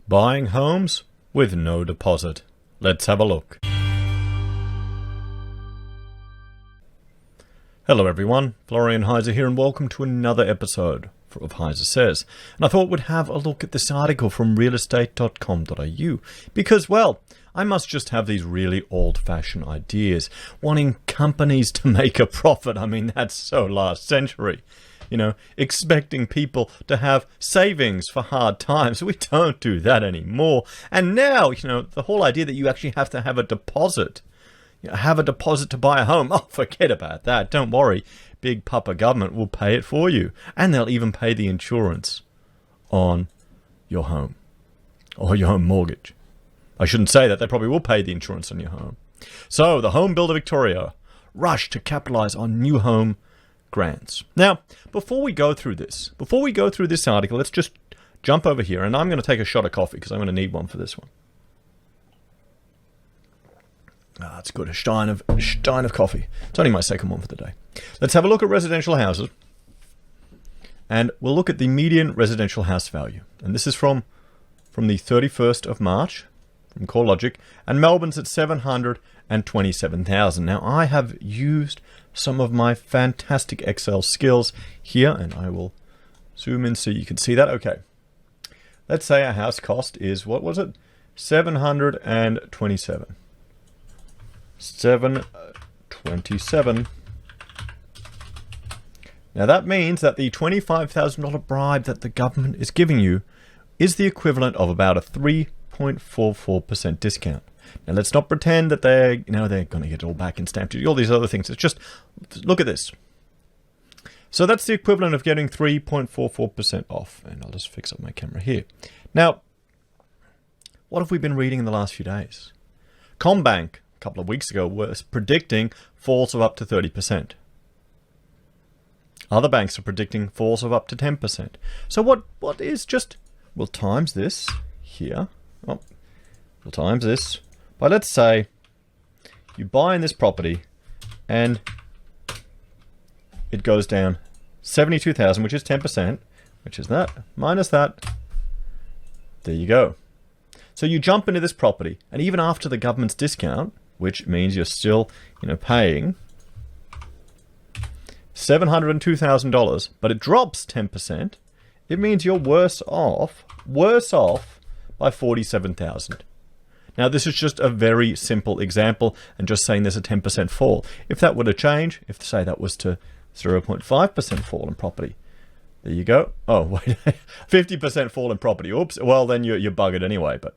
Buying homes with no deposit. Let's have a look. Hello everyone, Florian.heise here and welcome to another episode of HeiseSays. And I thought we'd have a look at this article from realestate.com.au because, well, I must just have these really old-fashioned ideas, wanting companies to make a profit. I mean, that's so last century. You know, expecting people to have savings for hard times. We don't do that anymore. And now, you know, the whole idea that you actually have to have a deposit, have a deposit to buy a home. Oh, forget about that. Don't worry. Big Papa government will pay it for you. And they'll even pay the insurance on your home or your home mortgage. I shouldn't say that. They probably will pay the insurance on your home. So the Home Builder Victoria rushed to capitalize on new home grants. Now, before we go through this article, let's just jump over here, and I'm going to take a shot of coffee because I'm going to need one for this one. Ah, it's good. A stein of coffee. It's only my second one for the day. Let's have a look at residential houses, and we'll look at the median residential house value. And this is from the 31st of March from CoreLogic, and Melbourne's at 727,000. Now, I have used some of my fantastic Excel skills here, and I will zoom in so you can see that. Okay, let's say our house cost is, what was it? 727. 727. Now that means that the $25,000 bribe that the government is giving you is the equivalent of about a 3.44% discount. Now let's not pretend that they're going to get it all back in stamp duty, all these other things. It's just, look at this. So that's the equivalent of getting 3.44% off. And I'll just fix up my camera here. Now, what have we been reading in the last few days? CommBank, a couple of weeks ago, was predicting falls of up to 30%. Other banks are predicting falls of up to 10%. So what is just, we'll times this here. Oh, we'll times this. But let's say you buy in this property and it goes down 72,000, which is 10%, which is that, minus that. There you go. So you jump into this property, and even after the government's discount, which means you're still, paying $702,000, but it drops 10%, it means you're worse off by $47,000. Now, this is just a very simple example and just saying there's a 10% fall. If that were to change, if say that was to 0.5% fall in property, there you go. Oh, wait, 50% fall in property. Oops. Well, then you're buggered anyway, but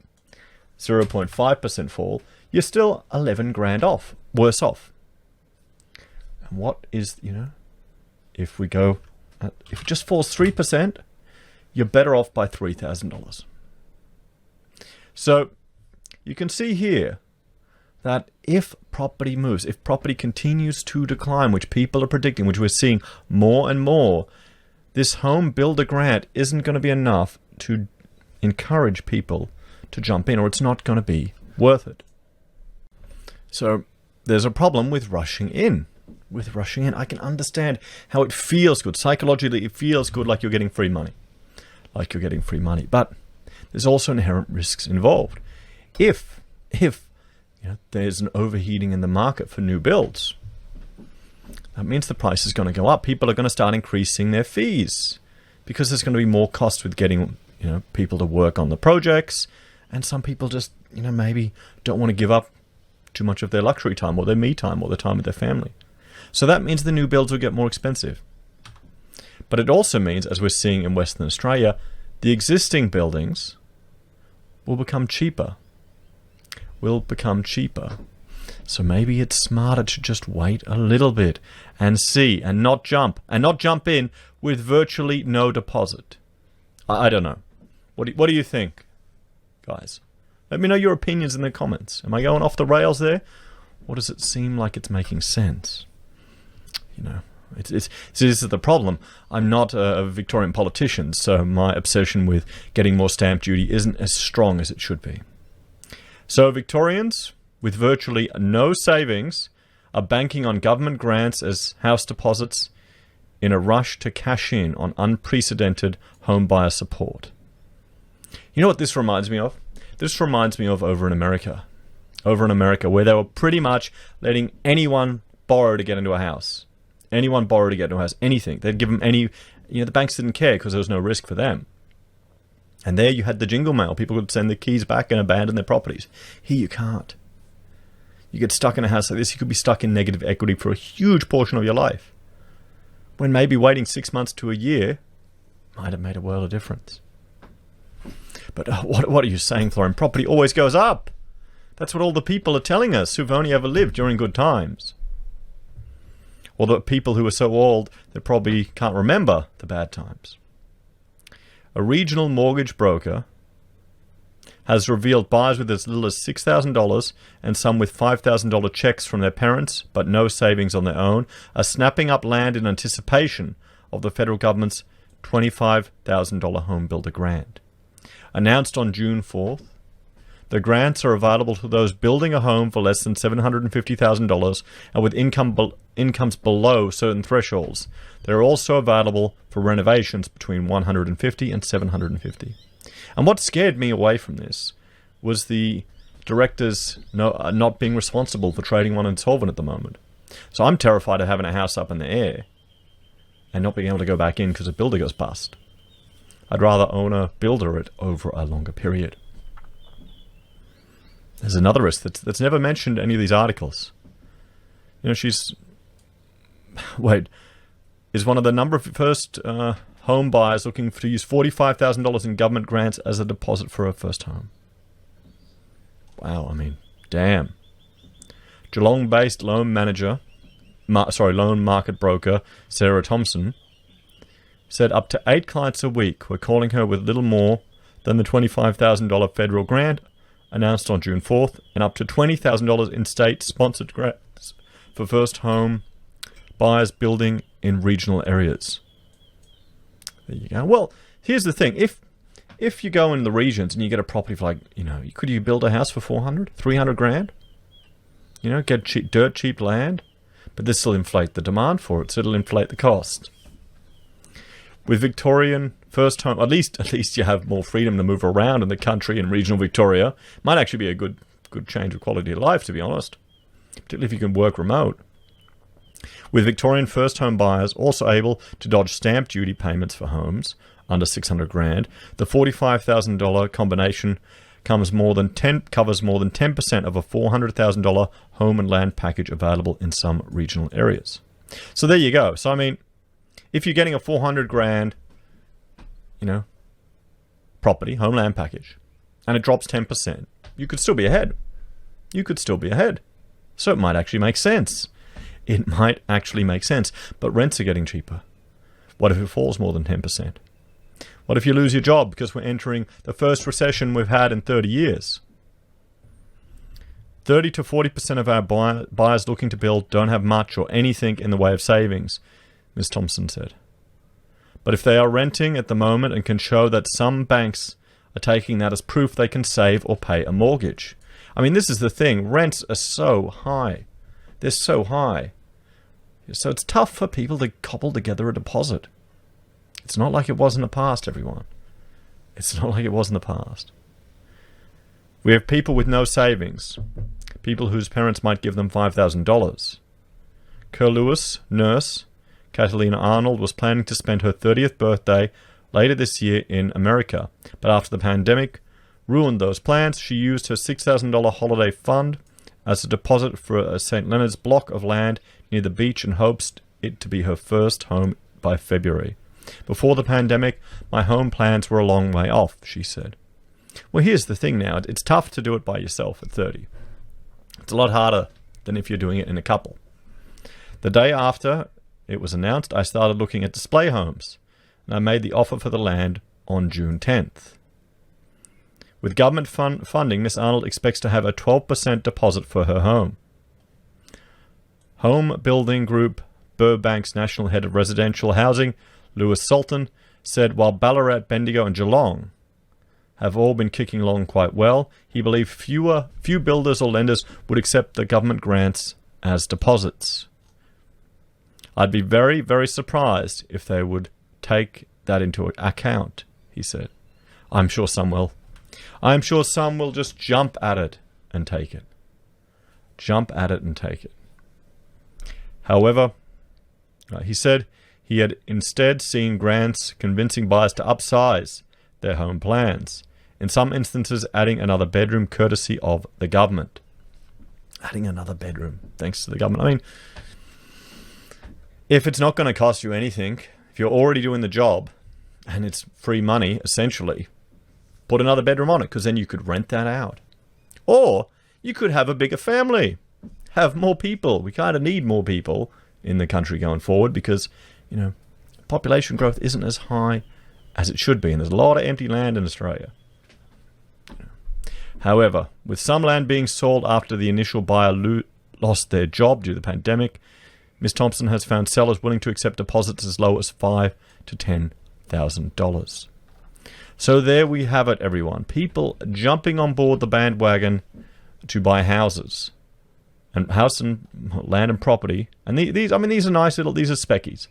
0.5% fall, you're still 11 grand off, worse off. And what is, if it just falls 3%, you're better off by $3,000. So, you can see here that if property moves, if property continues to decline, which people are predicting, which we're seeing more and more, this home builder grant isn't going to be enough to encourage people to jump in, or it's not going to be worth it. So there's a problem with rushing in. I can understand how it feels good. Psychologically, it feels good like you're getting free money. But there's also inherent risks involved. If there's an overheating in the market for new builds, that means the price is going to go up. People are going to start increasing their fees because there's going to be more cost with getting people to work on the projects, and some people just maybe don't want to give up too much of their luxury time or their me time or the time with their family. So that means the new builds will get more expensive. But it also means, as we're seeing in Western Australia, the existing buildings will become cheaper. So maybe it's smarter to just wait a little bit and see, and not jump in with virtually no deposit. I don't know. What do you think, guys? Let me know your opinions in the comments. Am I going off the rails there? Or does it seem like it's making sense? This is the problem. I'm not a Victorian politician, so my obsession with getting more stamp duty isn't as strong as it should be. So Victorians with virtually no savings are banking on government grants as house deposits in a rush to cash in on unprecedented home buyer support. You know what this reminds me of? This reminds me of over in America. Over in America, where they were pretty much letting anyone borrow to get into a house. Anyone borrow to get into a house. Anything. They'd give them any... the banks didn't care because there was no risk for them. And there you had the jingle mail. People could send the keys back and abandon their properties. Here you can't. You get stuck in a house like this, you could be stuck in negative equity for a huge portion of your life. When maybe waiting 6 months to a year might have made a world of difference. But what are you saying, Florian? Property always goes up. That's what all the people are telling us who've only ever lived during good times. Or the people who are so old they probably can't remember the bad times. A regional mortgage broker has revealed buyers with as little as $6,000 and some with $5,000 checks from their parents, but no savings on their own, are snapping up land in anticipation of the federal government's $25,000 home builder grant. Announced on June 4th, the grants are available to those building a home for less than $750,000 and with incomes below certain thresholds. They are also available for renovations between $150,000 and $750,000. And what scared me away from this was the directors not being responsible for trading one insolvent at the moment. So I'm terrified of having a house up in the air and not being able to go back in because a builder goes bust. I'd rather own a builder it over a longer period. There's another risk that's never mentioned in any of these articles. Is one of the number of first home buyers looking to use $45,000 in government grants as a deposit for a first home. Wow, damn. Geelong-based loan market broker Sarah Thompson said up to 8 clients a week were calling her with little more than the $25,000 federal grant announced on June 4th and up to $20,000 in state-sponsored grants for first home buyers building in regional areas. There you go. Well, here's the thing. If you go in the regions and you get a property for could you build a house for 400, 300 grand? Get dirt cheap land, but this will inflate the demand for it, so it'll inflate the cost. With Victorian first home, at least you have more freedom to move around in the country in regional Victoria. Might actually be a good change of quality of life, to be honest, particularly if you can work remote. With Victorian first home buyers also able to dodge stamp duty payments for homes under 600 grand, the $45,000 combination covers more than 10% of a $400,000 home and land package available in some regional areas. So there you go. So if you're getting a 400 grand, property, home land package, and it drops 10%, you could still be ahead. So it might actually make sense. But rents are getting cheaper. What if it falls more than 10%? What if you lose your job because we're entering the first recession we've had in 30 years? 30 to 40% of our buyers looking to build don't have much or anything in the way of savings, Ms. Thompson said. But if they are renting at the moment and can show that some banks are taking that as proof they can save or pay a mortgage. This is the thing. Rents are so high. They're so high. So it's tough for people to cobble together a deposit. It's not like it was in the past, everyone. It's not like it was in the past. We have people with no savings. People whose parents might give them $5,000. Kerr Lewis, nurse, Catalina Arnold was planning to spend her 30th birthday later this year in America, but after the pandemic ruined those plans, she used her $6,000 holiday fund as a deposit for a St. Leonard's block of land near the beach and hopes it to be her first home by February. Before the pandemic, my home plans were a long way off, she said. Well, here's the thing now. It's tough to do it by yourself at 30. It's a lot harder than if you're doing it in a couple. The day after it was announced, I started looking at display homes, and I made the offer for the land on June 10th. With government funding, Miss Arnold expects to have a 12% deposit for her home. Home building group Burbank's national head of residential housing, Lewis Sultan, said while Ballarat, Bendigo and Geelong have all been kicking along quite well, he believed few builders or lenders would accept the government grants as deposits. I'd be very, very surprised if they would take that into account, he said. I'm sure some will. I'm sure some will just jump at it and take it. Jump at it and take it. However, he said he had instead seen grants convincing buyers to upsize their home plans, in some instances adding another bedroom courtesy of the government. Adding another bedroom thanks to the government. I mean, if it's not going to cost you anything, if you're already doing the job and it's free money, essentially, put another bedroom on it, because then you could rent that out. Or you could have a bigger family, have more people. We kind of need more people in the country going forward because, you know, population growth isn't as high as it should be, and there's a lot of empty land in Australia. However, with some land being sold after the initial buyer lost their job due to the pandemic, Ms. Thompson has found sellers willing to accept deposits as low as $5,000 to $10,000. So there we have it, everyone. People jumping on board the bandwagon to buy houses, and house and land and property. And these are nice little. These are speckies.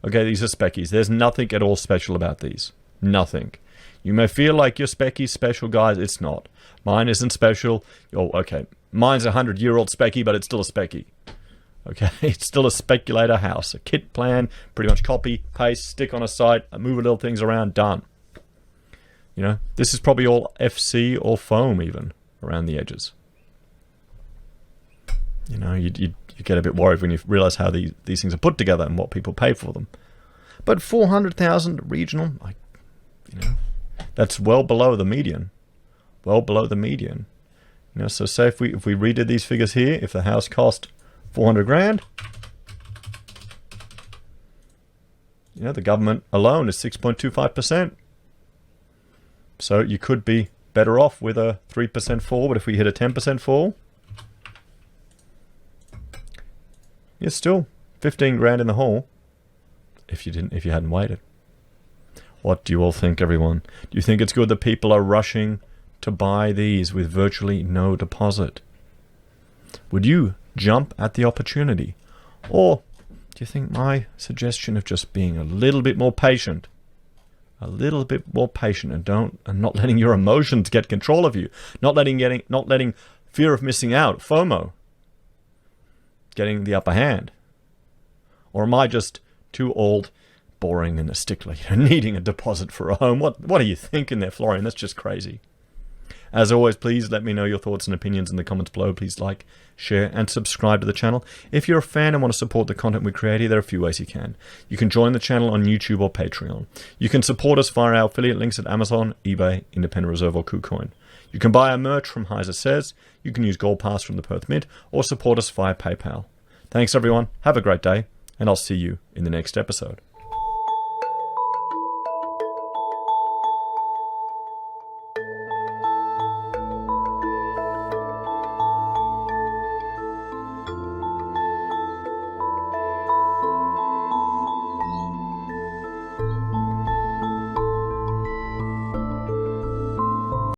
Okay, these are speckies. There's nothing at all special about these. Nothing. You may feel like your specky's special, guys. It's not. Mine isn't special. Oh, okay. Mine's a 100-year-old specky, but it's still a specky. Okay, it's still a speculator house. A kit plan, pretty much copy, paste, stick on a site, move little things around, done. You know, this is probably all FC or foam even around the edges. You know, you get a bit worried when you realize how these things are put together and what people pay for them. But 400,000 regional, you know, that's well below the median. Well below the median. You know, so say if we redid these figures here, if the house cost 400 grand, you know, the government alone is 6.25%. So you could be better off with a 3% fall, but if we hit a 10% fall, you're still 15 grand in the hole if you hadn't waited. What do you all think, everyone? Do you think it's good that people are rushing to buy these with virtually no deposit? Would you jump at the opportunity? Or do you think my suggestion of just being a little bit more patient, and not letting your emotions get control of you, not letting fear of missing out, FOMO, getting the upper hand? Or am I just too old, boring, and a stickler, needing a deposit for a home? What are you thinking there, Florian? That's just crazy. As always, please let me know your thoughts and opinions in the comments below. Please like, share, and subscribe to the channel. If you're a fan and want to support the content we create here, there are a few ways you can. You can join the channel on YouTube or Patreon. You can support us via our affiliate links at Amazon, eBay, Independent Reserve, or Kucoin. You can buy our merch from HeiseSays. You can use Gold Pass from the Perth Mint, or support us via PayPal. Thanks, everyone. Have a great day, and I'll see you in the next episode.